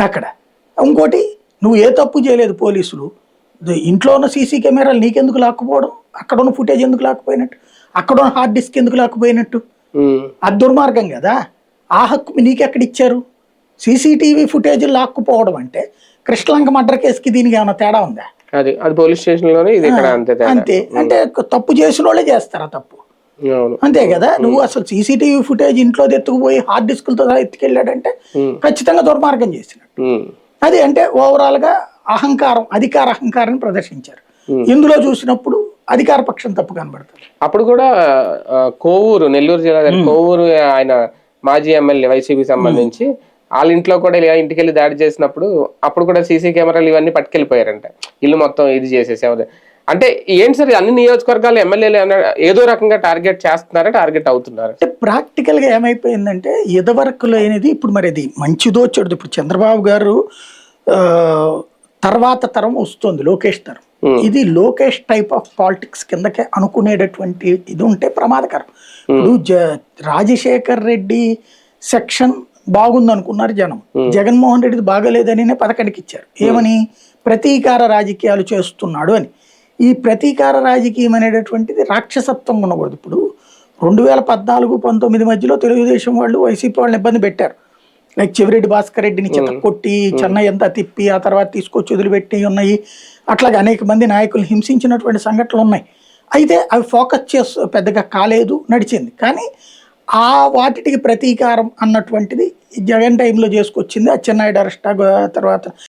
అక్కడ. ఇంకోటి, నువ్వు ఏ తప్పు చేయలేదు, పోలీసులు ఇంట్లో ఉన్న సీసీ కెమెరాలు నీకెందుకు లాక్కుపోవడం, అక్కడ ఉన్న ఫుటేజ్ ఎందుకు లాక్కుపోయినట్టు, అక్కడ ఉన్న హార్డ్ డిస్క్ ఎందుకు లాక్కుపోయినట్టు? అది దుర్మార్గం కదా. ఆ హక్కు నీకెక్కడ ఇచ్చారు? సీసీటీవీ ఫుటేజ్ లాక్కుపోవడం అంటే కృష్ణలంక మర్డర్ కేసుకి దీనికి ఏమైనా తేడా ఉందా? అది పోలీస్ స్టేషన్ లోనే ఇది అంతే. అంటే తప్పు చేసిన వాళ్ళే చేస్తారా తప్పు? అంతే కదా. నువ్వు అసలు సీసీటీవీ ఫుటేజ్ ఇంట్లో ఎత్తుకుపోయి హార్డ్ డిస్కులతో ఎత్తుకెళ్ళాడంటే ఖచ్చితంగా దుర్మార్గం చేసినట్టు. అది అంటే ఓవరాల్ గా అహంకారం, అధికార అహంకారాన్ని ప్రదర్శించారు. ఇందులో చూసినప్పుడు అధికార పక్షం తప్పు కనబడుతుంది. అప్పుడు కూడా కోవూరు, నెల్లూరు జిల్లా కోవూరు ఆయన మాజీ ఎమ్మెల్యే వైసీపీ సంబంధించి వాళ్ళ ఇంట్లో కూడా ఇలా ఇంటికి వెళ్ళి దాడి చేసినప్పుడు అప్పుడు కూడా సీసీ కెమెరాలు ఇవన్నీ పట్టుకెళ్ళిపోయారంట. ఇల్లు మొత్తం ఇది చేసేసి. అంటే ఏంటి సార్, అన్ని నియోజకవర్గాలు ఎమ్మెల్యేలు ఏదో రకంగా టార్గెట్ చేస్తున్నారా, టార్గెట్ అవుతున్నారు? అంటే ప్రాక్టికల్ గా ఏమైపోయిందంటే ఇదివరకు లేనిది ఇప్పుడు మరి అది మంచిదో చెడుదో. ఇప్పుడు చంద్రబాబు గారు తర్వాత తరం వస్తుంది, లోకేష్ తరం. ఇది లోకేష్ టైప్ ఆఫ్ పాలిటిక్స్ కిందకే అనుకునేటటువంటి ఇది ఉంటే ప్రమాదకరం. ఇప్పుడు రాజశేఖర్ రెడ్డి సెక్షన్ బాగుంది అనుకున్నారు జనం, జగన్మోహన్ రెడ్డిది బాగలేదని పథకానికి ఇచ్చారు. ఏమని? ప్రతీకార రాజకీయాలు చేస్తున్నాడు అని. ఈ ప్రతీకార రాజకీయం అనేటటువంటిది రాక్షసత్వం ఉండకూడదు. ఇప్పుడు 2014-19 మధ్యలో తెలుగుదేశం వాళ్ళు వైసీపీ వాళ్ళని ఇబ్బంది పెట్టారు. లైక్ చెవిరెడ్డి భాస్కర్ రెడ్డిని చిత్త కొట్టి చెన్నై అంతా తిప్పి ఆ తర్వాత తీసుకొచ్చి వదిలిపెట్టి ఉన్నాయి. అట్లాగే అనేక మంది నాయకులు హింసించినటువంటి సంఘటనలు ఉన్నాయి. అయితే అవి ఫోకస్ చేసి పెద్దగా కాలేదు, నడిచింది. కానీ ఆ వాటికి ప్రతీకారం అన్నటువంటిది జగన్ టైంలో చేసుకొచ్చింది. అచ్చెన్నాయుడు అరెస్ట్, తర్వాత